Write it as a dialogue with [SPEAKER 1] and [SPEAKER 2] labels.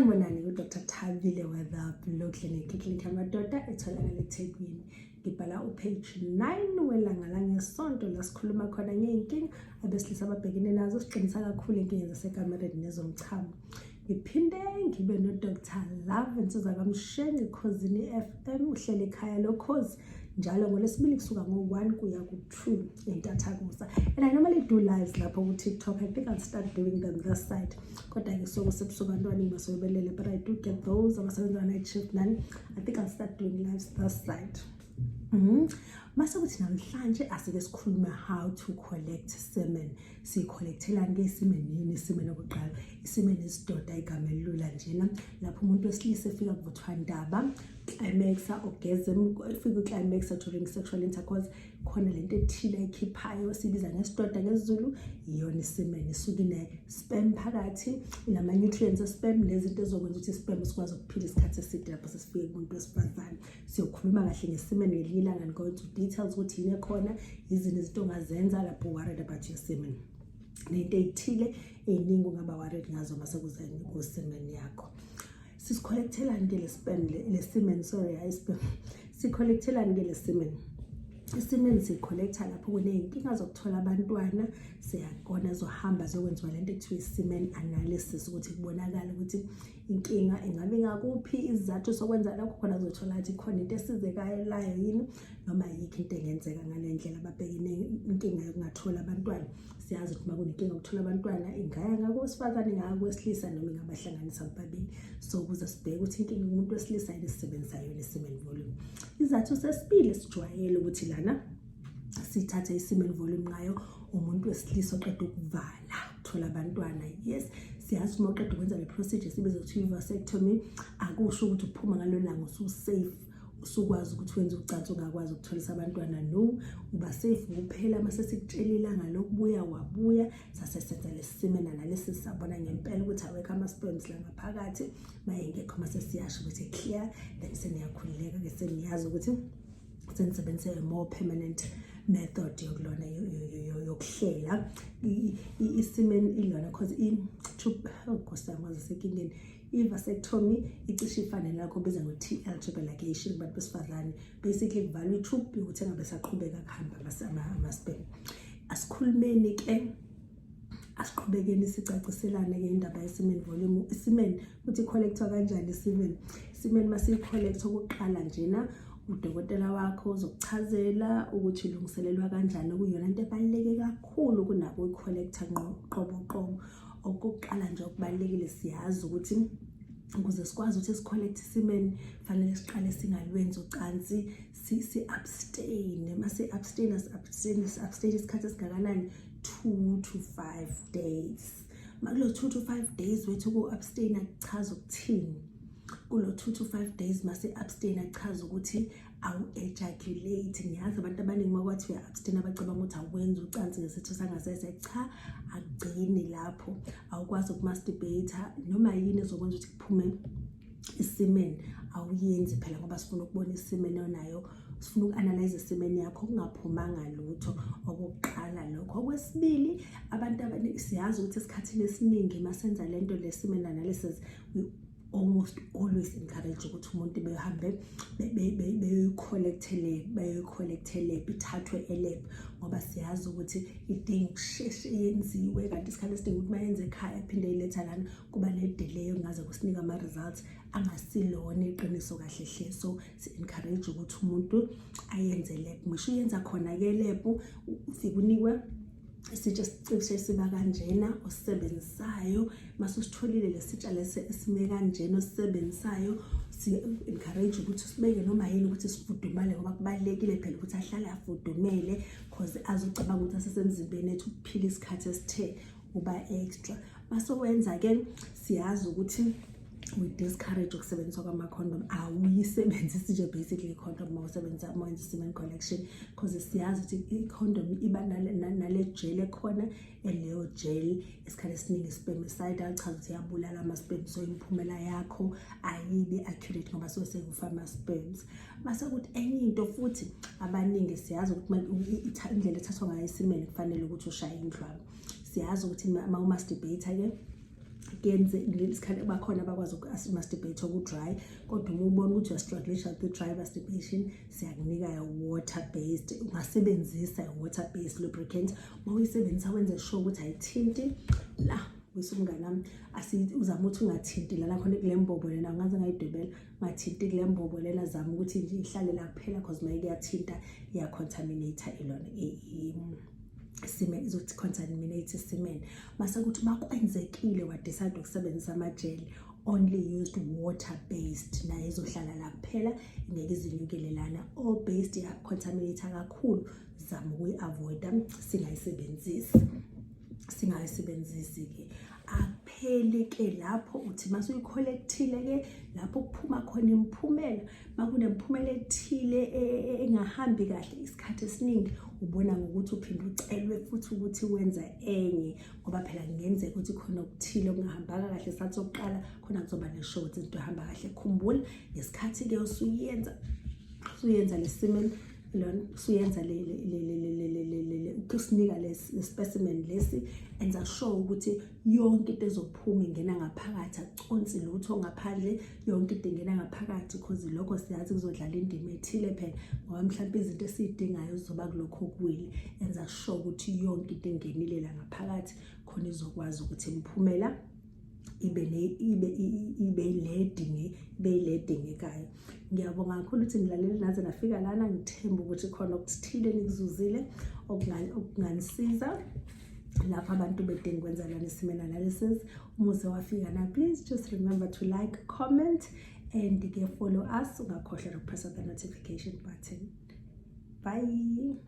[SPEAKER 1] Sanibonani uDr. Thabile Weather Law Clinic yamadoda etholakala eThekwini. Ngibhala upage 9 welanga langesonto la sikhuluma khona ngeenkinga abesilisa ababhekene nazo, siqinisa kakhulu inkinga zasekamereni nezomchamo. Ngiphinde ngibe noDr. Love Nsizwa kaMshengi ekhosini FM uhlele ekhaya lokhozi njalo ngolesibili kusuka ngo1 kuya ku2 entathakusa. And I normally do lives lapho ku TikTok. I think I'll start doing them this side. Kodwa ke sokusebusuka ntwana masoyibelele, but I do get those abasebenza night shift nani. I think I'll start doing lives this side. Mase kuthi namhlanje asike sikhuluma how to collect semen. Sicollectela ngesemen yini semen oqala. Isemen isidoda igama elula njena lapho umuntu wesilisa efika kuvuthwa ndaba climax orgasm, ifika climax during sexual intercourse, khona lento ethile ekhiphayo sibiza ngesidoda ngesiZulu iyona isemen. Isuka ine sperm phakathi inama nutrients sperm nezinto ezokwenza ukuthi sperm sikwazi ukuphila isikhathi eside lapho sesifike kumuntu wesifazane. Siyokhuluma kahle ngesemen ngelila and go into details ukuthi yini khona, izini izinto ongazenza lapho worried about your semen. Nento ethile eningi ungaba worried ngazo mase kuze kusemen yakho. Sicollectela ngele sperm le semen, sorry I sperm. Sicollectela ngele semen. Isemen sicollecta lapho kuneyinkinga zokuthola abantwana, siyakona zohamba zokwenziwa lento ekuthiwa semen analysis ukuthi kubonakala ukuthi inkinga ingabe ngakuphi, izathu sokwenza lokho khona zothola ukuthi khona into esizekayo layo yini noma yikho into engenzeka ngalendlela ababhekene inkinga yokungathola abantwana. Siyazi ukuthi makunenkinga yokuthola abantwana ingaya ngakowesifazane ngakwesilisa noma ingabahlanganisa bobabili. So ukuze sibheke ukuthi inkinga umuntu wesilisa yini esisebenzayo semen volume. Izathu sesibili sijwayele ukuthi lana sithatha isemen volume ngayo umuntu wesilisa oqeda ukuvala uthola abantwana. Yes, siyazi uma uqeda ukwenza le procedure sibiza ukuthi vasectomy, akusho ukuthi uphuma ngalolanga usafe usukwazi ukuthi wenze ucansi ungakwazi ukutholisa abantwana. No, uba safe kuphela mase sikutshelila ngalokubuya wabuya sasesenza le semen analysis sabona ngempela ukuthi awekho ama sperms la ngaphakathi, mayengekho mase siyasho ukuthi clear, then seniyakhululeka ke seniyazi ukuthi senisebenzise more permanent method yokulona yokuhlela isemen ilona cause tube kosangazi senkingeni. Vasectomy icishe ifane lakho biza ngo-TL triple ligation kubantu besifazane. Basically kuvalwa i-tube ukuthi engabe saqhubeka kuhamba ama-sperm. Asikhulumeni ke asiqhubekeni sicaciselane ke indaba yesemen volume. Isemen ukuthi collectwa kanjani isemen. Isemen mase collectwa okokuqala njena udokotela wakho uzokuchazela ukuthi ilungiselelwa kanjani, okuyona into ebaluleke kakhulu kunabo uyicollecta qobo. Okokuqala nje okubalekile siyazi ukuthi ukuze sikwazi ukuthi sicollect semen fanele siqale singalwenzi ucansi, si-abstain. Mase abstain isikhathi esingakanani 2 to 5 days. Makulo 2 to 5 days wethu ku-abstain akuchaza ukuthini. Kulo 2 to 5 days mase abstain achaza ukuthi awu-ejaculate. Ngiyazi abantu abaningi makwathi uya-abstain abacabanga ukuthi awenza ucansi ngesitho sangasese. Cha, agcini lapho, awukwazi ukumasturbate noma yini ezokwenza ukuthi kuphume isemen awuyenzi phela ngoba sifuna ukubona isemen onayo, sifuna uku-analyze isemen yakho kungaphumanga lutho. Okokuqala lokho. Okwesibili, abantu abaningi siyazi ukuthi esikhathini esiningi masenza lento le semen analysis we almost always encourage ukuthi umuntu behambe beyocollectele bithathwe elab ngoba siyazi ukuthi idinga ukusheshe yenziwe, kanti isikhathi esidinga ukuthi mayenze ekhaya phinde iletha lana kuba ne-delay ngaze kusinika ama-results angasilona iqiniso kahle hle. So si-encourage ukuthi umuntu ayenze lab. Ngisho uyenza khona-ke lab ufike unikwe isitsha sicishe siba kanjena osisebenzisayo. Mase usitholile lesitsha lese esime kanjena osisebenzisayo, si-encourage ukuthi sibeke noma yini ukuthi sifudumale ngoba kubalekile phela ukuthi ahlale afudumele cause azocabanga ukuthi asesemzimbeni ethu ukuphila isikhathi esithe uba extra. Mase wenza ke siyazi ukuthi we discourage ukusebenziswa kwama-condom. Awuyisebenzisi nje basically i-condom mawusebenza wenza semen collection cause siyazi ukuthi i-condom iba nale gel ekhona, leyo gel isikhathi esiningi spermicidal, chaza ukuthi iyabulala ama-sperm, so imiphumela yakho ayibi accurate ngoba sekufa ama-sperms. Mase ukuthi enye into futhi abaningi siyazi ukuthi indlela ethathwa ngayo isemen kufanele ukuthi ushaye indlwabu. Siyazi ukuthi ma umasturbate ke kenze isikhathi bakhona abakwazi uku-masturbate oku-dry, kodwa uma ubona ukuthi uyastrugglisha with dry masturbation siyakunika water based, ungasebenzisa water based lubricant. Uma uyisebenzisa wenze sure ukuthi ayithinti la umngani nami uzama ukuthi ungathinti lana khona kule mbobo lena, ungaze ngayidwebela ungathinti kule mbobo lena, zama ukuthi nje ihlale la kuphela because uma kuyathinta iya-contaminate ilona semen, izothi contaminate semen. Mase kuthi makwenzekile wadecide ukusebenzisa amajeli only used water based, naye izohlala la kuphela ingeke izinyukele lana. All based ya contaminate kakhulu, zama ukuyi-avoida, singayisebenzisi ke. Akupheli ke lapho, uthi mase uyi-collectile ke lapho kuphuma khona imiphumela. Makunemphumela ethile engahambi kahle isikhathi esiningi, ubona ngokuthi uphinde ucelwe futhi ukuthi wenza enye, ngoba phela kungenzeka ukuthi khona okuthile okungahambanga kahle isikhathi sokuqala, khona kuzoba ne-short into ehamba kahle. Khumbula ngesikhathi ke usuyenza le semen lona, usuyenza ukusinika le specimen lesi, enza sure ukuthi yonke into ezophuma ingena ngaphakathi, aconsi lutho ngaphandle, yonke into ingena ngaphakathi, because lokho siyazi kuzodlala indima ethile phela, ngoba mhlawumbe izinto esiyidingayo zizoba kulokho okuwili. Enza sure ukuthi yonke into engenile la ngaphakathi khona izokwazi ukuthi imiphumela ibe le edingekayo. Ngiyabonga kakhulu ukuthi ngilalele naze nafika lana. Ngithemba ukuthi khona okuthile nikuzuzile okunganisiza lapho abantu bedinga ukwenza lana semen analysis. Umuze wafika na, please just remember to like, comment and follow us. Ungakhohlwa ukupressa the notification button. Bye.